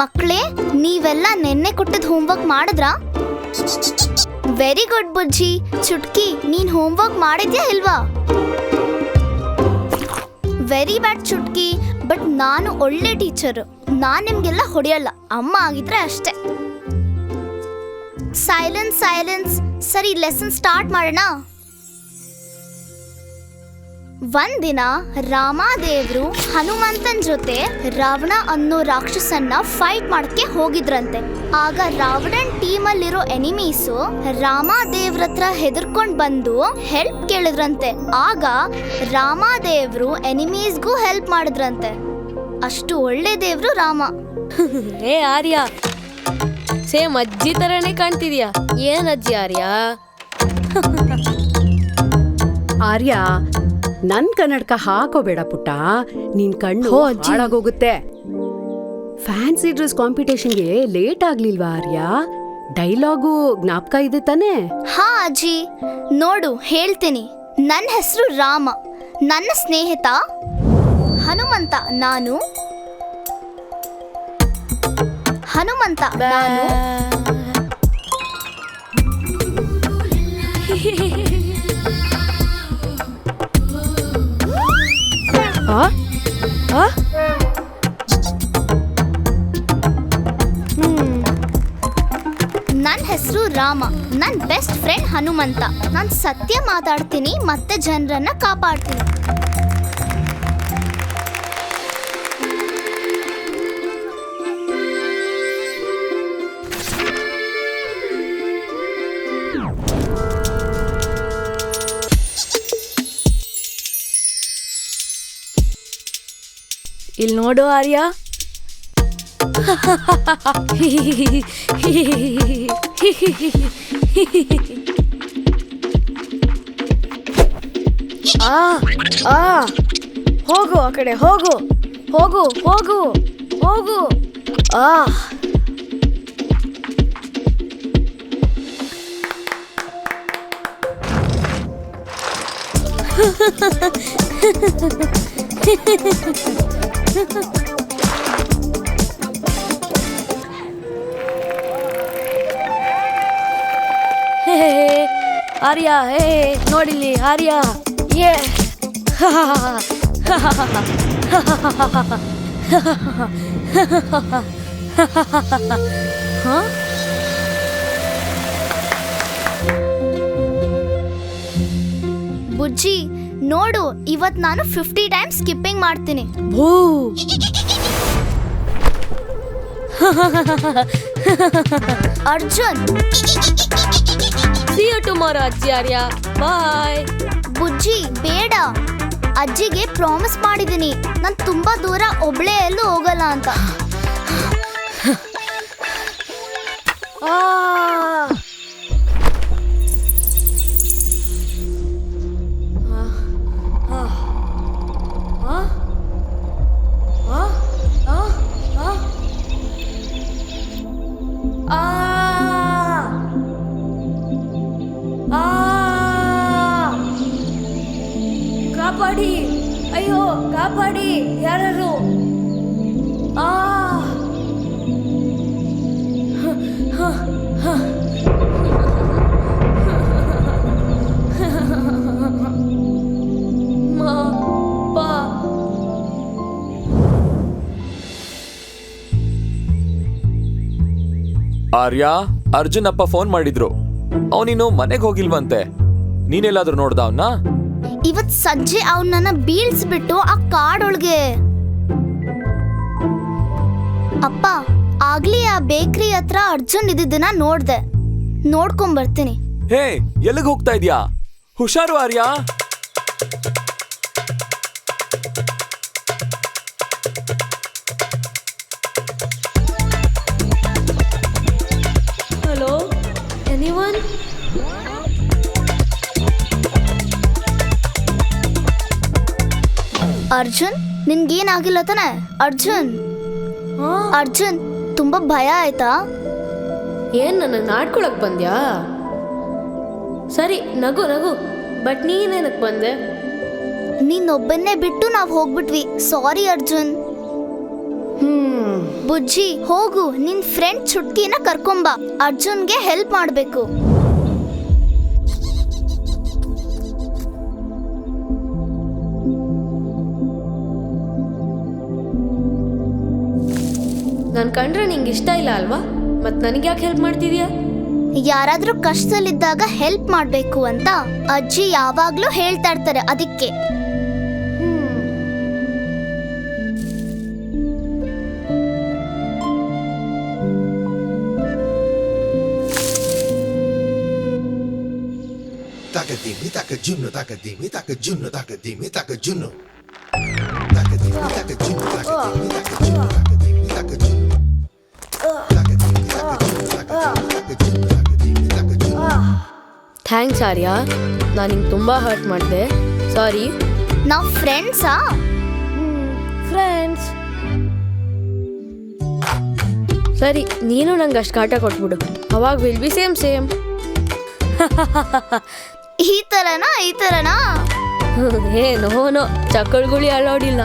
ಮಕ್ಕಳೇ, ನೀವೆಲ್ಲ ನೆನ್ನೆ ಕೊಟ್ಟಿದ್ ಹೋಮ್ವರ್ಕ್ ಮಾಡಿದ್ರಾ? Very good ಬುಜ್ಜಿ. ಚುಟ್ಕಿ, ನೀನ್ ಹೋಮ್ವರ್ಕ್ ಮಾಡಿದ್ಯಾ ಇಲ್ವಾ? ವೆರಿ ಬ್ಯಾಡ್ ಚುಟ್ಕಿ, ಬಟ್ ನಾನು ಒಳ್ಳೆ ಟೀಚರು. ನಾನ್ ನಿಮ್ಗೆಲ್ಲ ಹೊಡೆಯಲ್ಲ, ಅಮ್ಮ ಆಗಿದ್ರೆ ಅಷ್ಟೇ. Silence silence. ಸರಿ, ಲೆಸನ್ ಸ್ಟಾರ್ಟ್ ಮಾಡೋಣ. ಒಂದಿನ ರಾಮದೇವ್ರು ಹನುಮಂತನ್ ಜೊತೆ ರಾವಣ ಅನ್ನೋ ರಾಕ್ಷಸನ್ನ ಫೈಟ್ ಮಾಡಕ್ಕೆ ಹೋಗಿದ್ರಂತೆ. ಆಗ ರಾವಣನ್ ಟೀಮಲ್ಲಿರೋ ಎನಿಮೀಸು ರಾಮದೇವ್ರ ಹತ್ರ ಹೆದರ್ಕೊಂಡ್ ಬಂದು ಹೆಲ್ಪ್ ಕೇಳಿದ್ರಂತೆ. ಆಗ ರಾಮದೇವ್ರು ಎನಿಮೀಸ್ಗೂ ಹೆಲ್ಪ್ ಮಾಡಿದ್ರಂತೆ. ಅಷ್ಟು ಒಳ್ಳೆ ದೇವ್ರು ರಾಮ. ಏ ಆರ್ಯ, ಸೇಮ್ ಅಜ್ಜಿ ತರನೇ ಕಾಣ್ತಿದ್ಯಾ. ಏನ್ ಅಜ್ಜಿ ಆರ್ಯ? ಆರ್ಯ, ನನ್ ಕನ್ನಡಕ ಹಾಕೋಬೇಡ ಪುಟ್ಟ, ನಿನ್ ಕಣ್ಣು ಹಾಳಾಗೋಗುತ್ತೆ. ಫ್ಯಾನ್ಸಿ ಡ್ರೆಸ್ ಕಾಂಪಿಟೇಷನ್ಗೆ ಲೇಟ್ ಆಗ್ಲಿಲ್ವಾ ಆರ್ಯ? ಡೈಲಾಗು ಜ್ಞಾಪಕ ಇದೆ ತಾನೇ? ಹಾ ಅಜ್ಜಿ, ನೋಡು ಹೇಳ್ತೀನಿ. ನನ್ನ ಹೆಸರು ರಾಮ, ನನ್ನ ಸ್ನೇಹಿತ ಹನುಮಂತ. ನಾನು ನನ್ನ ಹೆಸರು ರಾಮ, ನನ್ನ ಬೆಸ್ಟ್ ಫ್ರೆಂಡ್ ಹನುಮಂತ. ನಾನು ಸತ್ಯ ಮಾತಾಡ್ತೀನಿ ಮತ್ತೆ ಜನರನ್ನ ಕಾಪಾಡ್ತೀನಿ. ಇಲ್ಲಿ ನೋಡು ಆರ್ಯ, ಹೋಗು ಆ ಕಡೆ, ಹೋಗು ಹೋಗು ಹೋಗು ಹೋಗು. ಆರ್ಯ, ಹೇ ನೋಡಿಲಿ ಆರ್ಯ. ಏ ಬುಜ್ಜಿ ನೋಡು, ಇವತ್ ನಾನು 50 ಟೈಮ್ಸ್ ಸ್ಕಿಪ್ಪಿಂಗ್ ಮಾಡ್ತೀನಿ. ಭೂ ಅರ್ಜುನ್, see you tomorrow ಅಜ್ಜಿ ಆರ್ಯ. ಬಾಯ್. ಬುಜ್ಜಿ ಬೇಡ, ಅಜ್ಜಿಗೆ ಪ್ರಾಮಿಸ್ ಮಾಡಿದೀನಿ ನಾನು ತುಂಬಾ ದೂರ ಒಬ್ಳೆ ಎಲ್ಲೂ ಹೋಗಲ್ಲ ಅಂತ. ಕಾಪಾಡಿ, ಅಯ್ಯೋ ಕಾಪಾಡಿ, ಯಾರು? ಆರ್ಯ, ಅರ್ಜುನ್ ಅಪ್ಪ ಫೋನ್ ಮಾಡಿದ್ರು. ಅವನಿನ್ನು ಮನೆಗೆ ಹೋಗಿಲ್ವಂತೆ. ನೀನೆಲ್ಲಾದ್ರೂ ನೋಡ್ದ ಅವನ್ನ? ಇವತ್ ಸಂಜೆ ಅವನನ್ನ ಬೀಳ್ಸ್ಬಿಟ್ಟು ಆ ಕಾಡೊಳಗೆ. ಅಪ್ಪ, ಆಗ್ಲಿ ಆ ಬೇಕ್ರಿ ಹತ್ರ ಅರ್ಜುನ್ ಇದ್ದಿದ್ದನ್ನ ನೋಡ್ದೆ. ನೋಡ್ಕೊಂಡ್ ಬರ್ತೀನಿ. ಹೇ, ಎಲ್ಲಿಗೆ ಹೋಗ್ತಾ ಇದ್ಯಾ? ಹುಷಾರು ಆರ್ಯ. Hello, anyone? ಅರ್ಜುನ್, ನಿನ್ಗೇನಾಗಿಲ್ಲ ತಾನೆ? ಅರ್ಜುನ್ ಅರ್ಜುನ್ ತುಂಬಾ ಭಯ ಆಯ್ತಾ? ಏನ್ ನನ್ನ ನಾಡ್ಕೊಳಕ್ ಬಂದ್ಯಾ? ಸರಿ ನಗು ನಗು, ಬಟ್ ನೀನೇನಕ್ ಬಂದೆ? ನೀನೊಬ್ಬನ್ನೇ ಬಿಟ್ಟು ನಾವ್ ಹೋಗ್ಬಿಟ್ವಿ. ಸಾರಿ ಅರ್ಜುನ್. ಬುಜ್ಜಿ ಹೋಗು, ನಿನ್ ಫ್ರೆಂಡ್ ಚುಟ್ಕಿನ ಕರ್ಕೊಂಬ. ಅರ್ಜುನ್ಗೆ ಹೆಲ್ಪ್ ಮಾಡ್ಬೇಕು. ನನ್ ಕಂಡ್ರೆ ನಿಂಗೆ ಇಷ್ಟ ಇಲ್ಲ ಅಲ್ವಾ? ಮತ್ ನನಗೆ ಯಾಕೆ ಹೆಲ್ಪ್ ಮಾಡ್ತಿದ್ಯಾ? ಯಾರಾದ್ರೂ ಕಷ್ಟದಲ್ಲಿದ್ದಾಗ ಹೆಲ್ಪ್ ಮಾಡ್ಬೇಕು ಅಂತ ಅಜ್ಜಿ ಯಾವಾಗ್ಲೂ ಹೇಳ್ತಾ ಇರ್ತಾರೆ, ಅದಕ್ಕೆ. Takadimi, takajunno, takadimi, takajunno, takadimi, takajunno. Takadimi, takajunno, takadimi, takajunno, takadimi, takajunno. Takadimi, takajunno, takadimi, takajunno, takadimi, takajunno. Thanks Arya, ನಾನು ನಿಂಗೆ ತುಂಬಾ ಹರ್ಟ್ ಮಾಡಿದೆ. ಸಾರಿ. ನಾವ್ ಫ್ರೆಂಡ್ಸಾ? ಫ್ರೆಂಡ್ಸ್. ಸರಿ, ನೀನು ನಂಗೆ ಅಷ್ಟು ಕಾಟ ಕೊಟ್ಬಿಡು, ಅವಾಗ ವಿಲ್ ಬಿ ಸೇಮ್ ಸೇಮ್. ಈ ತರನಾ? ಏನೋ ಚಕ್ಕಳ್ಗುಳಿ ಅಲೋಡಿಲ್ಲ.